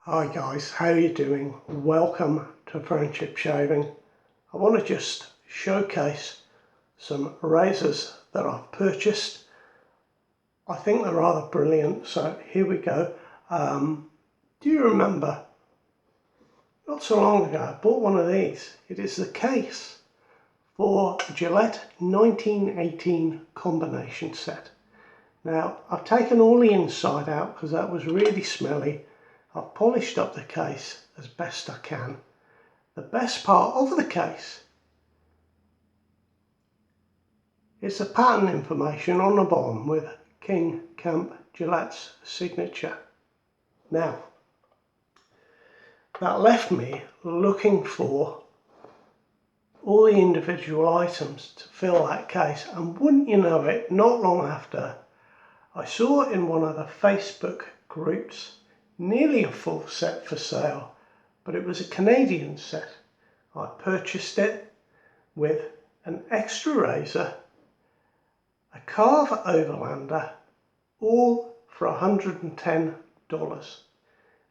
Hi guys, how are you doing? Welcome to Friendship Shaving. I want to just showcase some razors that I've purchased. I think they're rather brilliant, so here we go. Do you remember, not so long ago, I bought one of these. It is the case for Gillette 1918 combination set. Now, I've taken all the inside out because that was really smelly. I've polished up the case as best I can. The best part of the case is the pattern information on the bottom with King Camp Gillette's signature. Now, that left me looking for all the individual items to fill that case, and wouldn't you know it, not long after, I saw in one of the Facebook groups nearly a full set for sale, but it was a Canadian set. I purchased it with an extra razor, a Carve Overlander, all for $110,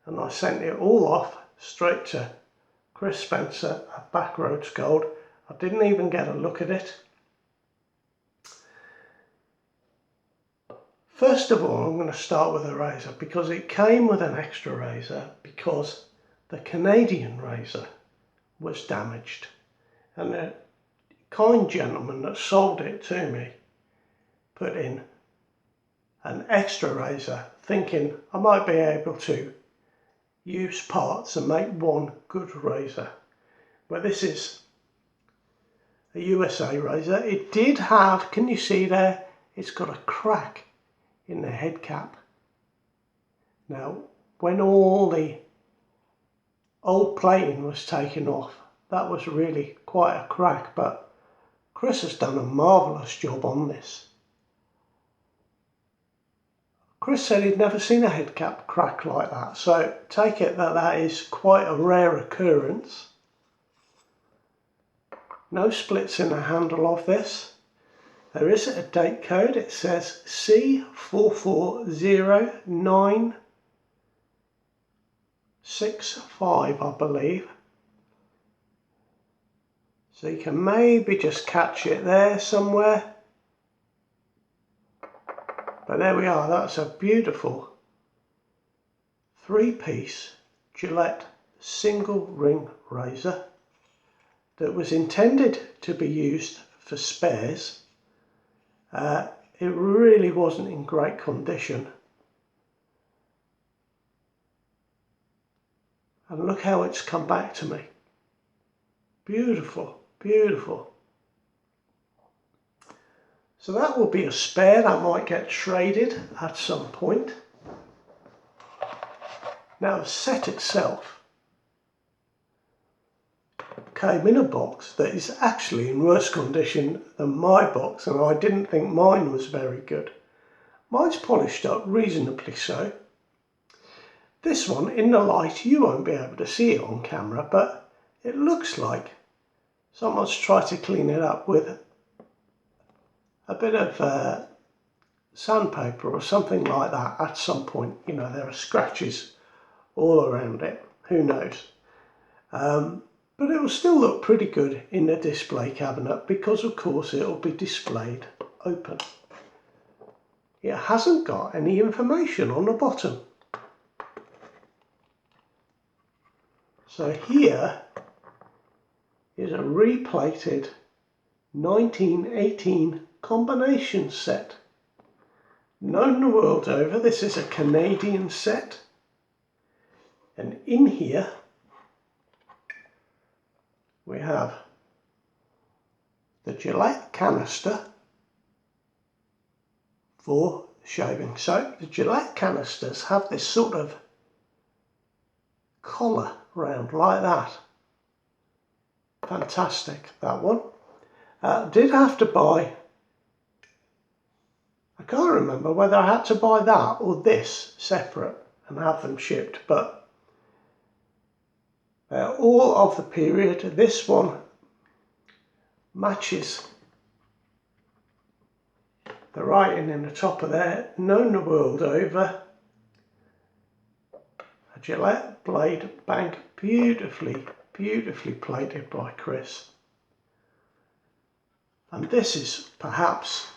and I sent it all off straight to Chris Spencer at Backroads Gold. I didn't even get a look at it. First of all, I'm going to start with the razor because it came with an extra razor because the Canadian razor was damaged, and the kind gentleman that sold it to me put in an extra razor thinking I might be able to use parts and make one good razor. Well, this is a USA razor. It did have, can you see there, it's got a crack in the head cap. Now, when all the old plating was taken off, that was really quite a crack, but Chris has done a marvellous job on this. Chris said he'd never seen a head cap crack like that, so take it that that is quite a rare occurrence. No splits in the handle of this. There is a date code. It says C440965, I believe. So you can maybe just catch it there somewhere. But there we are. That's a beautiful three-piece Gillette single ring razor that was intended to be used for spares. It really wasn't in great condition, and look how it's come back to me. Beautiful, beautiful. So that will be a spare that might get traded at some point. Now, the set itself came in a box that is actually in worse condition than my box, and I didn't think mine was very good. Mine's polished up reasonably so. This one, in the light, you won't be able to see it on camera, but it looks like someone's tried to clean it up with a bit of sandpaper or something like that at some point. You know, there are scratches all around it, who knows. But it will still look pretty good in the display cabinet because, of course, it will be displayed open. It hasn't got any information on the bottom. So here is a replated 1918 combination set. Known the world over, this is a Canadian set. And in here we have the Gillette canister for shaving soap. The Gillette canisters have this sort of collar round like that. Fantastic, that one. Did have to buy, I can't remember whether I had to buy that or this separate and have them shipped, but all of the period. This one matches the writing in the top of there, known the world over, a Gillette blade bank, beautifully plated by Chris. And this is perhaps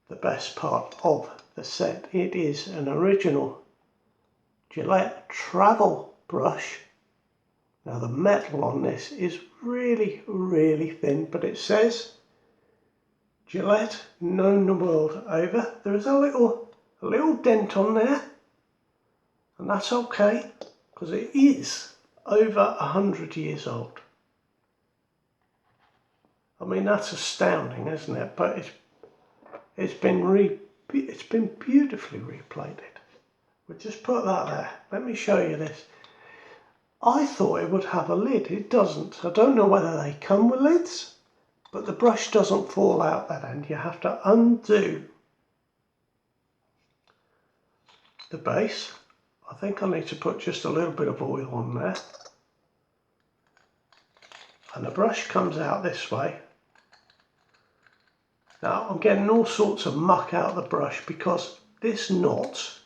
the best part of the set. It is an original Gillette travel brush. Now the metal on this is really thin, but it says Gillette, known the world over. There is a little dent on there, and that's okay because it is over 100 years old. I mean, that's astounding, isn't it? But it's been beautifully replated. We'll just put that there. Let me show you this. I thought it would have a lid. It doesn't. I don't know whether they come with lids, but the brush doesn't fall out that end. You have to undo the base. I think I need to put just a little bit of oil on there. And the brush comes out this way. Now I'm getting all sorts of muck out of the brush because this knot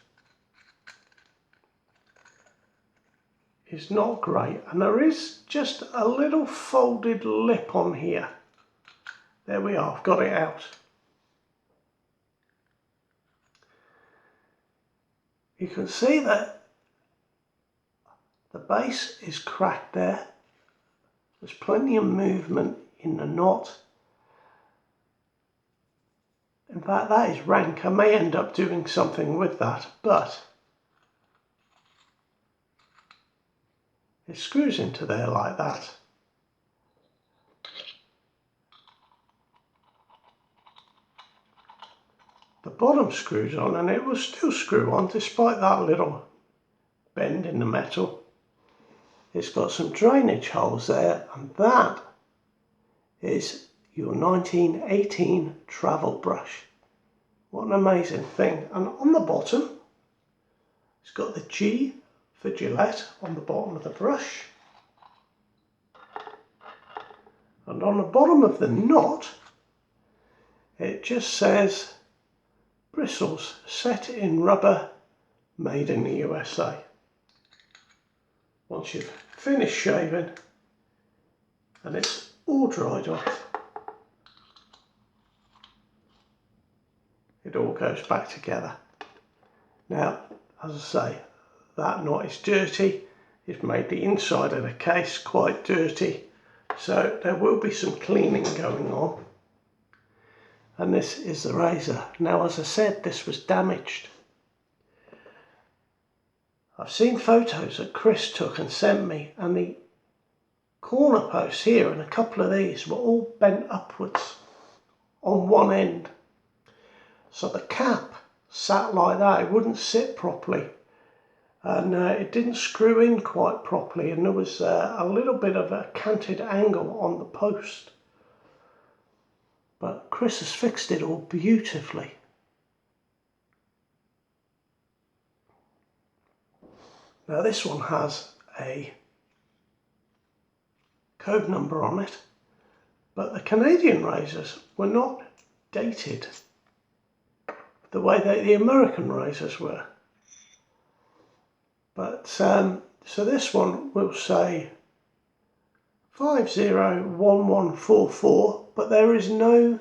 is not great, and there is just a little folded lip on here. There we are, I've got it out. You can see that the base is cracked there. There's plenty of movement in the knot. In fact, that is rank. I may end up doing something with that, but it screws into there like that. The bottom screws on, and it will still screw on despite that little bend in the metal. It's got some drainage holes there, and that is your 1918 travel brush. What an amazing thing. And on the bottom, it's got the G for Gillette on the bottom of the brush. And on the bottom of the knot, it just says bristles set in rubber, made in the USA. Once you've finished shaving and it's all dried off, it all goes back together. Now, as I say, that knot is dirty. It's made the inside of the case quite dirty, so there will be some cleaning going on. And this is the razor. Now, as I said, this was damaged. I've seen photos that Chris took and sent me, and the corner posts here and a couple of these were all bent upwards on one end. So the cap sat like that. It wouldn't sit properly, and it didn't screw in quite properly, and there was a little bit of a canted angle on the post. But Chris has fixed it all beautifully. Now this one has a code number on it, but the Canadian razors were not dated the way that the American razors were. But so this one will say 501144, but there is no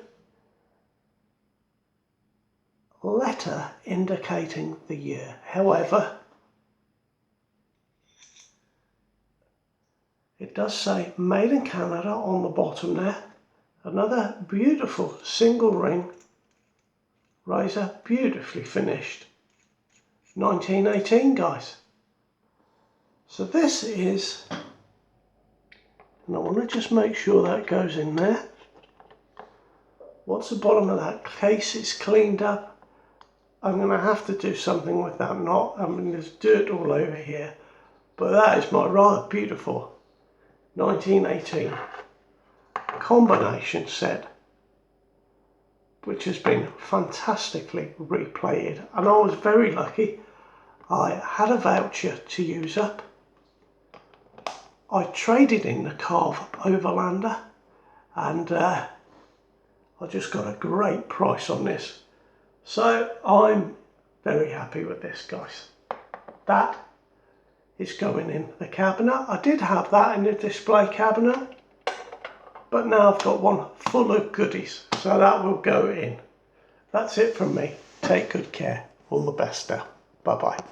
letter indicating the year. However, it does say made in Canada on the bottom there. Another beautiful single ring razor, beautifully finished. 1918, guys. So this is, and I want to just make sure that goes in there. Once the bottom of that case is cleaned up, I'm going to have to do something with that knot. I mean, there's dirt all over here, but that is my rather beautiful 1918 combination set, which has been fantastically replated, and I was very lucky. I had a voucher to use up. I traded in the Carve Overlander, and I just got a great price on this. So I'm very happy with this, guys. that is going in the cabinet. I did have that in the display cabinet, but now I've got one full of goodies, so that will go in. That's it from me. Take good care. All the best now. Bye bye.